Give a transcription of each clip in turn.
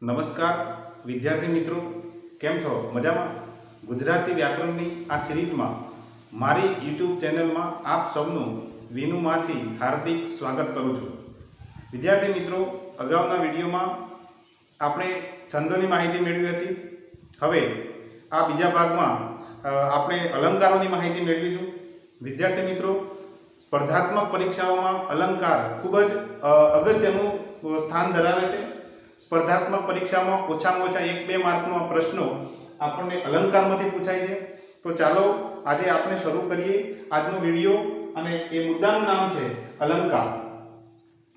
નમસ્કાર વિદ્યાર્થી મિત્રો, કેમ છો? મજામાં? ગુજરાતી વ્યાકરણની આ સિરીઝમાં મારી યુટ્યુબ ચેનલમાં આપ સૌનું વિનુમાંથી હાર્દિક સ્વાગત કરું છું. વિદ્યાર્થી મિત્રો, અગાઉના વિડીયોમાં આપણે છંદોની માહિતી મેળવી હતી. હવે આ બીજા ભાગમાં આપણે અલંકારોની માહિતી મેળવીશું. વિદ્યાર્થી મિત્રો, સ્પર્ધાત્મક પરીક્ષાઓમાં અલંકાર ખૂબ જ અગત્યનું સ્થાન ધરાવે છે. સ્પર્ધાત્મક પરીક્ષામાં ઓછામાં ઓછા 1-2 માર્કનો પ્રશ્નો આપણને અલંકારમાંથી પૂછાય છે. તો ચાલો આજે આપણે શરૂ કરીએ આજનો વિડીયો, અને એ મુદ્દાનું નામ છે અલંકાર.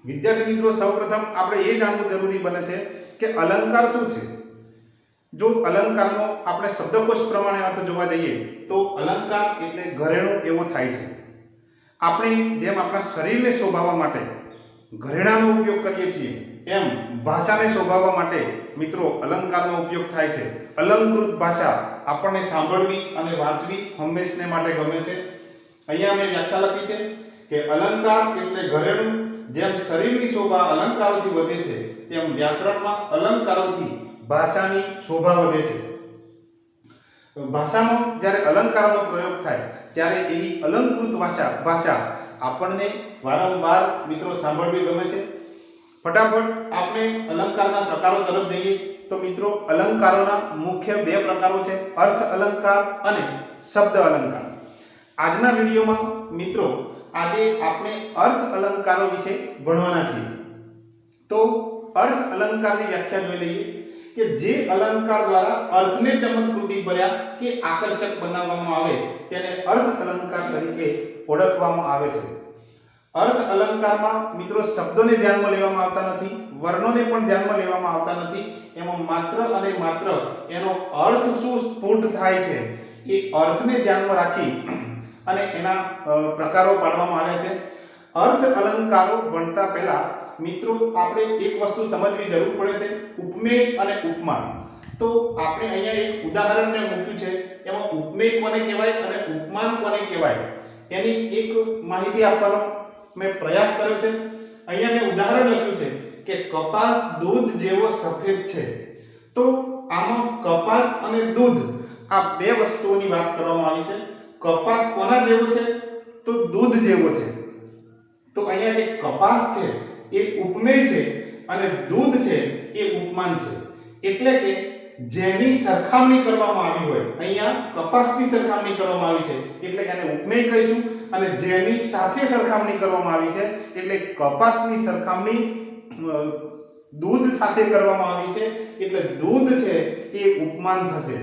વિદ્યાર્થી મિત્રો, સૌપ્રથમ આપણે એ જાણવું જરૂરી બને છે કે અલંકાર શું છે. જો અલંકારનો આપણે શબ્દકોશ પ્રમાણે અર્થ જોવા જઈએ તો અલંકાર એટલે ઘરેણું એવો થાય છે. આપણે જેમ આપણા શરીરને શોભાવવા માટે ઘરેણાનો ઉપયોગ કરીએ છીએ, એમ ભાષાને શોભાવવા માટે મિત્રો અલંકારનો ઉપયોગ થાય છે. અલંકૃત ભાષા આપણને સાંભળવી અને વાંચવી હંમેશને માટે ગમે છે. અહીંયા મેં વ્યાખ્યા લખી છે કે અલંકાર એટલે ઘરેણું. જેમ શરીરની શોભા અલંકારોથી વધે છે, તેમ વ્યાકરણમાં અલંકારોથી ભાષાની શોભા વધે છે. ભાષામાં જ્યારે અલંકારોનો પ્રયોગ થાય ત્યારે એવી અલંકૃત ભાષા આપણને વારંવાર મિત્રો સાંભળવી ગમે છે. ફટાફટ આપણે અલંકારના પ્રકારો તરફ જઈએ તો મિત્રો, અલંકારોના મુખ્ય 2 પ્રકારો છે, અર્થ અલંકાર અને શબ્દ અલંકાર. આજના વિડીયોમાં મિત્રો આજે આપણે અર્થ અલંકારો વિશે ભણવાના છીએ. તો અર્થ અલંકારની વ્યાખ્યા જોઈ લઈએ કે જે અલંકાર દ્વારા અર્થને ચમત્કૃતિ ભર્યા કે આકર્ષક બનાવવામાં આવે તેને અર્થ અલંકાર તરીકે ઓળખવામાં આવે છે. અર્થ અલંકારમાં મિત્રો શબ્દોને ધ્યાનમાં લેવામાં આવતા નથી, વર્ણોને પણ ધ્યાનમાં લેવામાં આવતા નથી. એમાં માત્ર અને માત્ર એનો અર્થ શું સ્ફુટ થાય છે એ અર્થને ધ્યાનમાં રાખી અને એના પ્રકારો પાડવામાં આવ્યા છે. અર્થ અલંકારો ભણતા પહેલા મિત્રો આપણે એક વસ્તુ સમજવી જરૂર પડે છે, ઉપમેય અને ઉપમાન. તો આપણે અહીંયા એક ઉદાહરણને મૂક્યું છે, એમાં ઉપમેય કોને કહેવાય અને ઉપમાન કોને કહેવાય એની એક માહિતી આપવાનો મેં પ્રયાસ કર્યો છે. અહીંયા મેં ઉદાહરણ લખ્યું છે કે કપાસ દૂધ જેવો સફેદ છે. તો આમાં કપાસ અને દૂધ આ 2 વસ્તુઓની વાત કરવામાં આવી છે. કપાસ કોના જેવો છે? તો દૂધ જેવો છે. તો અહીંયા જે કપાસ છે એ ઉપમેય છે અને દૂધ છે એ ઉપમાન છે. એટલે કે જેની સરખામણી કરવામાં આવી હોય, અહીંયા કપાસની સરખામણી કરવામાં આવી છે એટલે એને ઉપમેય કહીશું, અને જેની સાથે સરખામણી કરવામાં આવી છે એટલે કપાસની સરખામણી દૂધ સાથે કરવામાં આવી છે એટલે દૂધ છે એ ઉપમાન થશે.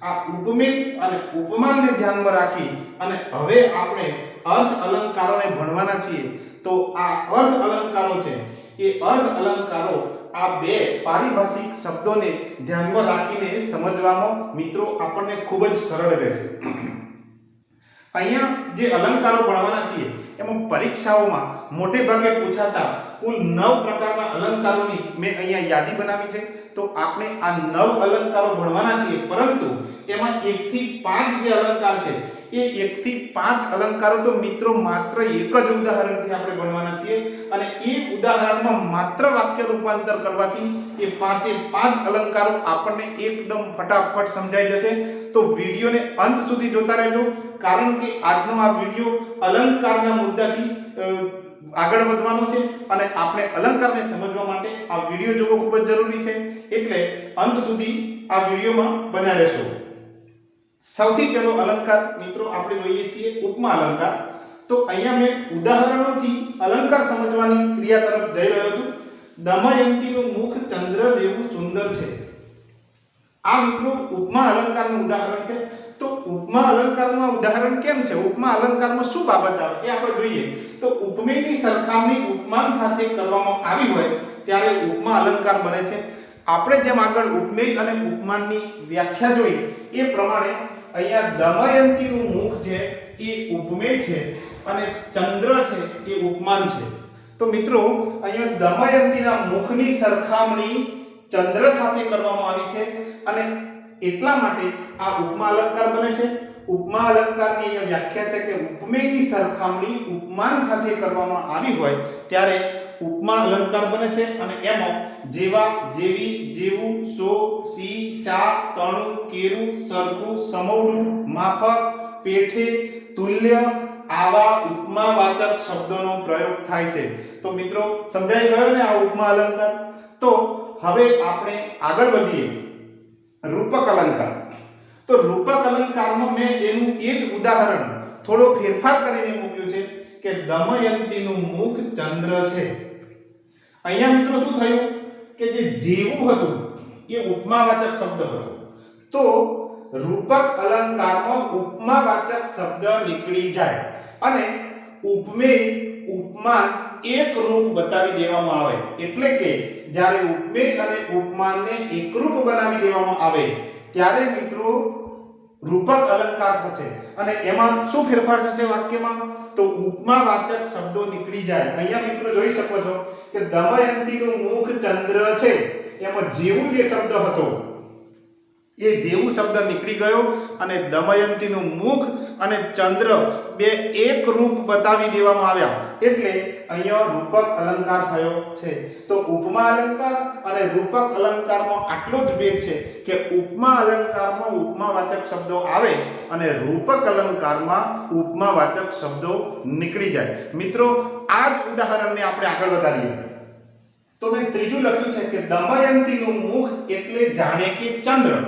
આ ઉપમેય અને ઉપમાનને ધ્યાનમાં રાખી અને હવે આપણે અર્થ અલંકારોને ભણવાના છીએ. તો આ અર્થ અલંકારો છે એ અર્થ અલંકારો આ 2 પારિભાષિક શબ્દોને ધ્યાનમાં રાખીને સમજવામાં મિત્રો આપણને ખૂબ જ સરળ રહેશે. અહીંયા જે અલંકારો ભણવાના છીએ એમાં પરીક્ષાઓમાં મોટે ભાગે પૂછાતા કુલ 9 પ્રકારના અલંકારોની મેં અહીંયા યાદી બનાવી છે. તો આપણે આ 9 અલંકારો ભણવાના છીએ, પરંતુ એમાં 1 થી 5 જે અલંકાર છે એ 1 થી 5 અલંકારો તો મિત્રો માત્ર એક જ ઉદાહરણથી આપણે ભણવાના છીએ, અને એ ઉદાહરણમાં માત્ર વાક્ય રૂપાંતર કરવાથી એ 5 અલંકારો આપણને એકદમ ફટાફટ સમજાઈ જશે. તો વિડીયોને અંત સુધી જોતા રહેજો, કારણ કે આજનો આ વિડીયો અલંકારના મુદ્દાથી આગળ વધવાનો છે અને આપણે અલંકારને સમજવા માટે આ વિડીયો જોવો ખૂબ જ જરૂરી છે. એટલે અંત સુધી આ વિડીયોમાં બન્યા રહેશો. સૌથી પહેલો અલંકાર મિત્રો આપણે જોઈએ છીએ ઉપમા અલંકાર. તો અહીંયા મેં ઉદાહરણોથી અલંકાર સમજવાની ક્રિયા તરફ જઈ રહ્યો છું. દમયંતીનું મુખ ચંદ્ર જેવું સુંદર છે. આ મિત્રો ઉપમા અલંકારનું ઉદાહરણ છે. તો ઉપમા અલંકારનું ઉદાહરણ કેમ છે, ઉપમા અલંકારમાં શું બાબત આવે એ આપણે જોઈએ. તો ઉપમેયની સરખામણી ઉપમાન સાથે કરવામાં આવી હોય ત્યારે ઉપમા અલંકાર બને છે. આપણે જેમ આગળ ઉપમેય અને ઉપમાનની વ્યાખ્યા જોઈ એ પ્રમાણે અહીંયા દમયંતીનું મુખ છે એ ઉપમેય છે અને ચંદ્ર છે એ ઉપમાન છે. તો મિત્રો અહીંયા દમયંતીના મુખની સરખામણી ચંદ્ર સાથે કરવામાં આવી છે અને એટલા માટે આ ઉપમા અલંકાર બને છે. ઉપમા અલંકારની અહીંયા વ્યાખ્યા છે કે ઉપમેયની સરખામણી ઉપમાન સાથે કરવામાં આવી હોય ત્યારે ઉપમા અલંકાર બને છે અને એમાં જેવા, જેવી, જેવું, સો, સી, શા, તણું, કેરું, સરખું, સમોવડું, માફક, પેઠે, તુલ્ય આવા ઉપમાવાચક શબ્દોનો પ્રયોગ થાય છે. તો મિત્રો સમજાઈ ગયો ને આ ઉપમા અલંકાર. તો હવે આપણે આગળ વધીએ રૂપક અલંકાર. તો રૂપક અલંકારમાં મેં એનું એ જ ઉદાહરણ થોડો ફેરફાર કરીને મૂક્યું છે કે દમયંતીનું મુખ ચંદ્ર છે. અહીંયા મિત્રો શું થયું કે જે જેવું હતું એ ઉપમાવાચક શબ્દ હતો. તો રૂપક અલંકારમાં ઉપમાવાચક શબ્દ નીકળી જાય અને ઉપમેય ઉપમાન એક રૂપ બતાવી દેવામાં આવે. એટલે કે જ્યારે ઉપમેય અને ઉપમાનને એકરૂપ બનાવી દેવામાં આવે ત્યારે મિત્રો રૂપક અલંકાર થશે. અને એમાં શું ફેરફાર થશે વાક્યમાં? તો ઉપમાવાચક શબ્દો નીકળી જાય. અહીંયા મિત્રો જોઈ શકો છો કે દમયંતીનું મુખ ચંદ્ર છે, એમાં જેવું જે શબ્દ હતો એ જેવું શબ્દ નીકળી ગયો અને દમયંતીનું મુખ અને ચંદ્ર બે એક રૂપ બતાવી દેવામાં આવ્યા. એટલે અહીંયા રૂપક અલંકાર થયો છે. તો ઉપમા અલંકાર અને રૂપક અલંકારમાં આટલો જ ભેદ છે કે ઉપમા અલંકારમાં ઉપમાવાચક શબ્દો આવે અને રૂપક અલંકારમાં ઉપમાવાચક શબ્દો નીકળી જાય. મિત્રો આ જ ઉદાહરણને આપણે આગળ વધારીએ તો મેં ત્રીજું લખ્યું છે કે દમયંતીનું મુખ એટલે જાણે કે ચંદ્ર.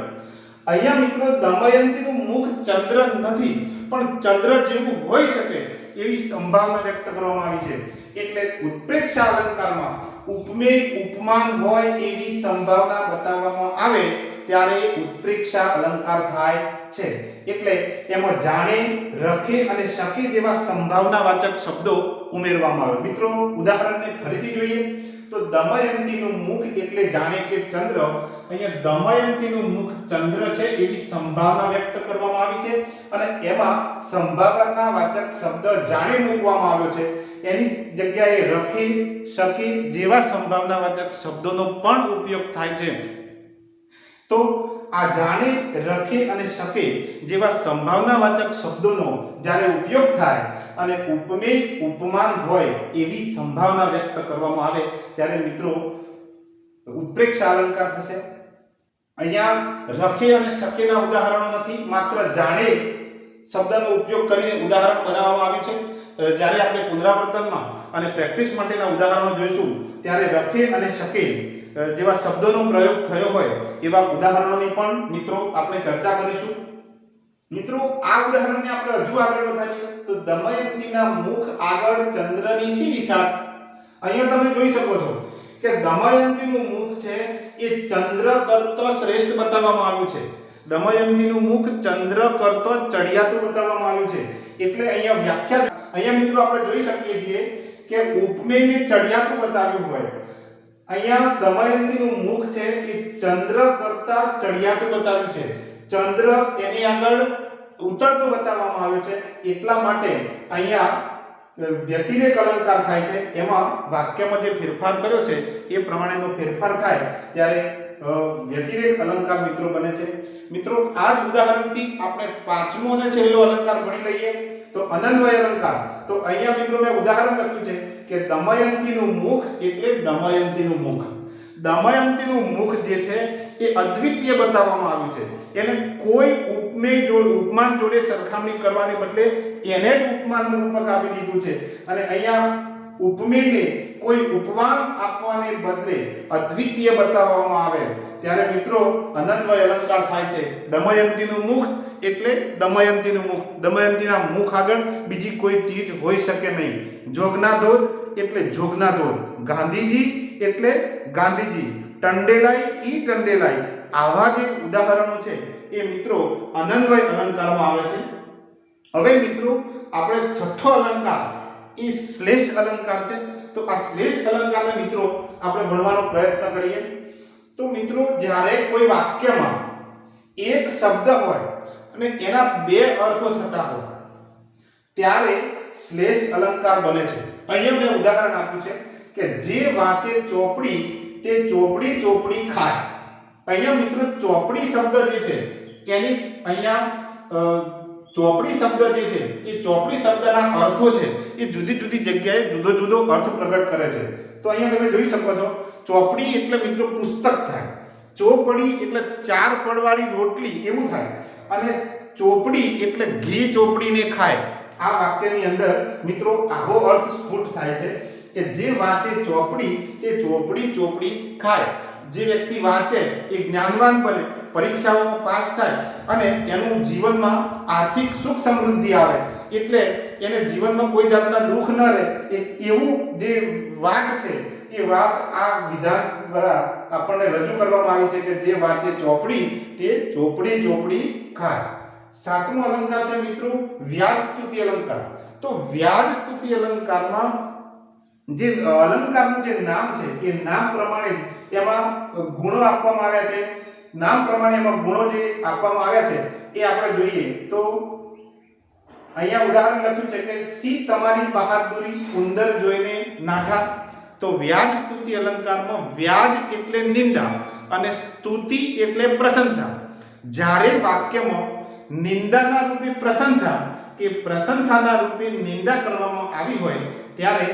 અહીંયા મિત્રો દમયંતીનું મુખ ચંદ્ર નથી પણ ચંદ્ર જેવું હોઈ શકે એવી સંભાવના વ્યક્ત કરવામાં આવી છે. એટલે ઉત્પ્રેક્ષા અલંકારમાં ઉપમેય ઉપમાન હોય એવી સંભાવના બતાવવામાં આવે ત્યારે ઉત્પ્રેક્ષા અલંકાર થાય છે. એટલે એમાં જાણે, રખે અને શકે જેવા સંભાવનાવાચક શબ્દો ઉમેરવામાં આવે. મિત્રો ઉદાહરણને ફરીથી જોઈએ તો દમયંતીનું મુખ એટલે જાણે કે ચંદ્ર. અહીંયા દમયંતીનું મુખ ચંદ્ર છે એવી સંભાવના વ્યક્ત કરવામાં આવી છે અને એમાં સંભાવનાવાચક શબ્દ જાણે મૂકવામાં આવ્યો છે. એની જગ્યાએ રખે, શકે જેવા સંભાવનાવાચક શબ્દોનો પણ ઉપયોગ થાય છે. તો આ જાણે, રખે અને શકે જેવા સંભાવનાવાચક શબ્દોનો જ્યારે ઉપયોગ થાય અને ઉપમેય ઉપમાન હોય એવી સંભાવના વ્યક્ત કરવામાં આવે ત્યારે મિત્રો ઉત્પ્રેક્ષા અલંકાર થશે. અહીંયા રખે અને શકેના ઉદાહરણો નથી, માત્ર જાણે શબ્દનો ઉપયોગ કરીને ઉદાહરણ બનાવવામાં આવ્યું છે. જ્યારે આપણે પુનરાવર્તનમાં અને પ્રેક્ટિસ માટેના ઉદાહરણો જોઈશું ત્યારે રખે અને શકે જેવા શબ્દોનો પ્રયોગ થયો હોય એવા ઉદાહરણોની પણ મિત્રો આપણે ચર્ચા કરીશું. મિત્રો આ ઉદાહરણને આપણે હજુ આગળ વધારીએ તો દમયંતીના મુખ આગળ ચંદ્રની શી વિશાળ. અહીંયા તમે જોઈ શકો છો કે દમયંતીનું મુખ છે એ ચંદ્ર કરતા શ્રેષ્ઠ બતાવવામાં આવ્યું છે. દમયંતીનું મુખ ચંદ્ર કરતા ચડિયાતું બતાવવામાં આવ્યું છે. એટલે અહીંયા વ્યાખ્યા અહીંયા મિત્રો આપણે જોઈ શકીએ છીએ કે ઉપમેયને ચડિયાતું બતાવ્યું હોય, અહીંયા દમયંતીનું મુખ છે એ ચંદ્ર કરતા ચડિયાતું બતાવ્યું છે. ચંદ્ર એની આગળ ઉતરતો બતાવવામાં આવ્યો છે. એટલા માટે અહીંયા વ્યતિરેક અલંકાર થાય છે. એમાં વાક્યમાં જે ફેરફાર કર્યો છે એ પ્રમાણેનો ફેરફાર થાય ત્યારે વ્યતિરેક અલંકાર મિત્રો બને છે. મિત્રો આ જ ઉદાહરણથી આપણે પાંચમો અને છેલ્લો અલંકાર ભણી લઈએ તો અનન્વય અલંકાર. તો અહીંયા મિત્રો મેં ઉદાહરણ લખ્યું છે કે દમયંતીનું મુખ એટલે દમયંતીનું મુખ. દમયંતીનું મુખ જે છે એ અદ્વિતીય બતાવવામાં આવ્યું છે. એને કોઈ ઉપમેય જોડે ઉપમાન જોડે સરખામણી કરવાને બદલે એને જ ઉપમાનનું રૂપક આપી દીધું છે અને અહીંયા ઉપમેયને કોઈ ઉપમાન આપવાને બદલે અદ્વિતીય બતાવવામાં આવે ત્યારે મિત્રો અનન્વય અલંકાર થાય છે. દમયંતીનું મુખ એટલે દમયંતીનું મુખ. દમયંતીના મુખ આગળ બીજી કોઈ ચીજ હોઈ શકે નહીં. જોગના ધોધ એટલે જોગના ધોધ. ગાંધીજી એટલે ગાંધીજી. ટંડેલાઈ ઈ ટંડેલાઈ. આવા જે ઉદાહરણો છે એ મિત્રો અનન્વય અલંકારમાં આવે છે. હવે મિત્રો આપણે છઠ્ઠો અલંકાર એ શ્લેષ અલંકાર છે. તો આ શ્લેષ અલંકારને મિત્રો આપણે ભણવાનો પ્રયત્ન કરીએ. તો મિત્રો જ્યારે કોઈ વાક્યમાં એક શબ્દ હોય અને એના બે અર્થો થતા હોય ત્યારે શ્લેષ અલંકાર બને છે. અહીંયા મેં ઉદાહરણ આપ્યું છે કે જે વાંચે ચોપડી તે ચોપડી ચોપડી ખાય. અહીંયા મિત્રો ચોપડી શબ્દ જે છે એની અહીંયા ચોપડી શબ્દ જે છે એ ચોપડી શબ્દના અર્થો છે એ જુદી જુદી જગ્યાએ જુદો જુદો અર્થ પ્રગટ કરે છે. તો અહીંયા તમે જોઈ શકો છો, ચોપડી એટલે મિત્રો પુસ્તક થાય, ચોપડી એટલે 4 પડવાળી રોટલી એવું થાય, અને ચોપડી એટલે ઘી ચોપડીને ખાય. આ વાક્યની અંદર મિત્રો આવો અર્થ સ્ફુટ થાય છે કે જે વાંચે ચોપડી તે ચોપડી ખાય. જે વ્યક્તિ વાંચે એ જ્ઞાનવાન બને, પરીક્ષાઓમાં પાસ થાય અને એનું જીવનમાં આર્થિક સુખ સમૃદ્ધિ આવે, એટલે એને જીવનમાં કોઈ જાતના દુઃખ ન રહે. એવું જે વાત છે એ વાત આ વિધાન દ્વારા આપણને રજૂ કરવામાં આવી છે કે જે વાંચે ચોપડી તે ચોપડી ખાય. 7મો અલંકાર છે મિત્રો વ્યાજ સ્તુતિ અલંકાર. તો વ્યાજ સ્તુતિ અલંકારમાં જે અલંકારનું જે નામ છે એ નામ પ્રમાણે એમાં ગુણો આપવામાં આવ્યા છે. નામ પ્રમાણે એમાં ગુણો જે આપવામાં આવ્યા છે એ આપણે જોઈએ તો અહીંયા ઉદાહરણ લખ્યું છે કે સી તમારી બહાદુરી ઉંદર જોઈને નાઠા. તો વ્યાજ સ્તુતિ અલંકારમાં વ્યાજ એટલે નિંદા અને સ્તુતિ એટલે પ્રશંસા. જ્યારે વાક્યમાં નિંદાના રૂપે પ્રશંસા કે પ્રશંસાના રૂપે નિંદા કરવામાં આવી હોય ત્યારે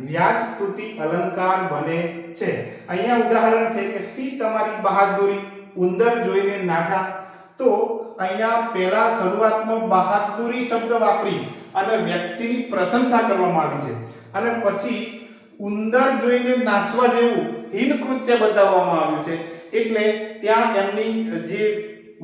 વ્યાજ સ્તુતિ અલંકાર બને છે. અહીંયા ઉદાહરણ છે કે સી તમારી બહાદુરી ઉંદર જોઈને નાઠા. તો અહીંયા પહેલા શરૂઆતમાં બહાદુરી શબ્દ વાપરી અને વ્યક્તિની પ્રશંસા કરવામાં આવી છે, અને પછી ઉંદર જોઈને નાસવા જેવું હીન કૃત્ય બતાવવામાં આવ્યું છે. એટલે ત્યાં એમની જે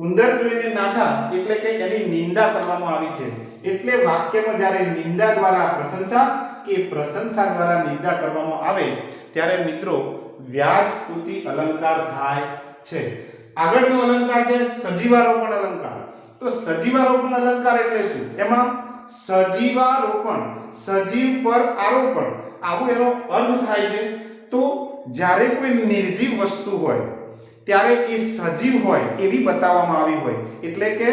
ઉંદર જોઈને નાઠા એટલે કે એની નિંદા કરવામાં આવી છે. એટલે વાક્યમાં જ્યારે નિંદા દ્વારા પ્રશંસા કે પ્રશંસા દ્વારા નિંદા કરવામાં આવે ત્યારે મિત્રો વ્યાજ સ્તુતિ અલંકાર થાય છે. આગળનો અલંકાર છે સજીવારોપણ અલંકાર. તો સજીવારોપણ અલંકાર એટલે શું? એમાં સજીવારોપણ, સજીવ પર આરોપણ, આવો એનો અર્થ થાય છે. તો જ્યારે કોઈ નિર્જીવ વસ્તુ હોય ત્યારે એ સજીવ હોય એવી બતાવવામાં આવી હોય, એટલે કે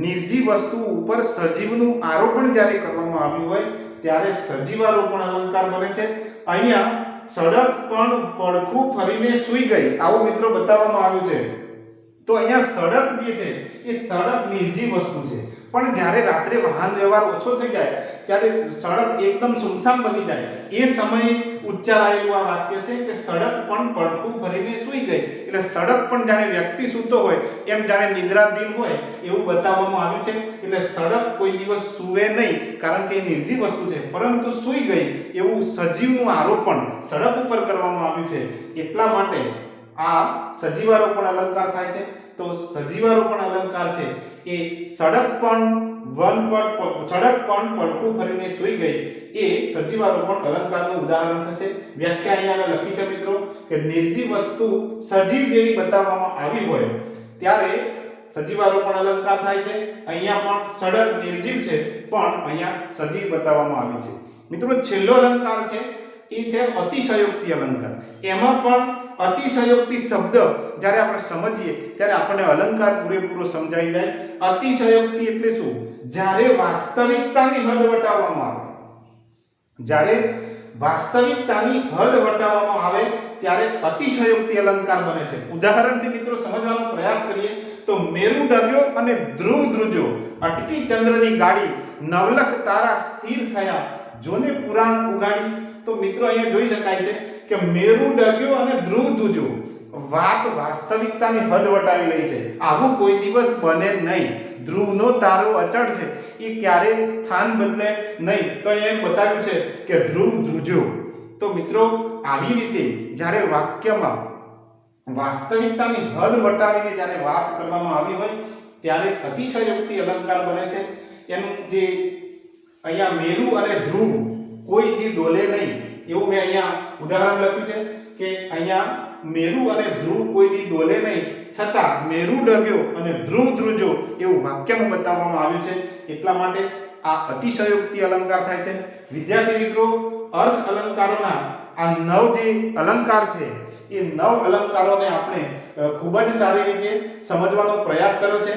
નિર્જીવ વસ્તુ ઉપર સજીવનું આરોપણ જ્યારે કરવામાં આવ્યું હોય ત્યારે સજીવારોપણ અલંકાર બને છે. અહીંયા સડક પણ પડખું ફરીને સૂઈ ગઈ આવું મિત્રો બતાવવામાં આવ્યું છે. તો અહીંયા સડક જે છે એ સડક નિર્જીવ વસ્તુ છે, પણ જ્યારે રાત્રે વાહન વ્યવહાર ઓછો થઈ જાય ત્યારે સડક એકદમ સુમસામ બની જાય એ સમયે ઉચ્ચારાયેલું આ વાક્ય છે કે સડક પણ પડખું ફરીને સૂઈ ગઈ. એટલે સડક પણ જાણે વ્યક્તિ સૂતો હોય એમ જાણે નિદ્રાધીન હોય એવું બતાવવામાં આવ્યું છે. એટલે સડક કોઈ દિવસ સૂવે નહીં કારણ કે એ નિર્જીવ વસ્તુ છે, પરંતુ સૂઈ ગઈ એવું સજીવનું આરોપણ સડક ઉપર કરવામાં આવ્યું છે. એટલા માટે આ સજીવારોપણ અલંકાર થાય છે. તો સજીવારોપણ અલંકાર છે એ સડક પણ પડખું ફરીને સૂઈ ગઈ એ સજીવારોપણ અલંકારનું ઉદાહરણ થશે. વ્યાખ્યા અહીંયા લખી છે મિત્રો કે નિર્જીવ વસ્તુ સજીવ જેવી બતાવવામાં આવી હોય ત્યારે સજીવારોપણ અલંકાર થાય છે. અહીંયા પણ સડક નિર્જીવ છે પણ અહીંયા સજીવ બતાવવામાં આવી છે. મિત્રો છેલ્લો અલંકાર છે એ છે અતિશયોક્તિ અલંકાર. એમાં પણ અતિશયોક્તિ શબ્દ જ્યારે આપણે સમજીએ ત્યારે આપણને અલંકાર પૂરેપૂરો સમજાઈ જાય. અતિશયોક્તિ એટલે શું? જ્યારે વાસ્તવિકતાની હદ વટાવવામાં આવે, જ્યારે વાસ્તવિકતાની હદ વટાવવામાં આવે ત્યારે અતિશયોક્તિ અલંકાર બને છે. ઉદાહરણથી મિત્રો સમજવાનો પ્રયાસ કરીએ તો મેરુ ડગ્યો અને ધ્રુવ ધ્રુજો, અટકી ચંદ્રની ગાડી, નવલખ તારા સ્થિર થયા, જોને પુરાણ ઉગાડી. તો મિત્રો અહીંયા જોઈ શકાય છે કે મેરુ ડગ્યો અને ધ્રુવ ધ્રુજો વાત વાસ્તવિકતાની હદ વટાવી રહી છે. આવું કોઈ દિવસ બને નહીં. ધ્રુવનો તારો અચળ છે, એ ક્યારેય સ્થાન બદલે નહીં. તો એમ બતાવ્યું છે કે ધ્રુવ ધ્રુજો. તો મિત્રો આવી રીતે જ્યારે વાક્યમાં વાસ્તવિકતાની હદ વટાવીને જ્યારે વાત કરવામાં આવી હોય ત્યારે અતિશયોક્તિ અલંકાર બને છે. એનું જે અહીંયા મેરુ અને ધ્રુવ કોઈ દી ડોલે નહીં એવું મેં અહીંયા ઉદાહરણ લખ્યું છે કે અહીંયા મેરુ અને ધ્રુવ કોઈ દી ડોલે નહીં, છતાં મેરુ ડગ્યો અને ધ્રુવ ધ્રુજો એવું વાક્યમાં બતાવવામાં આવ્યું છે. એટલા માટે આ અતિશયોક્તિ અલંકાર થાય છે. વિદ્યાર્થી મિત્રો, અર્થ અલંકારોના આ 9 જે અલંકાર છે એ 9 અલંકારોને આપણે ખૂબ જ સારી રીતે સમજવાનો પ્રયાસ કર્યો છે.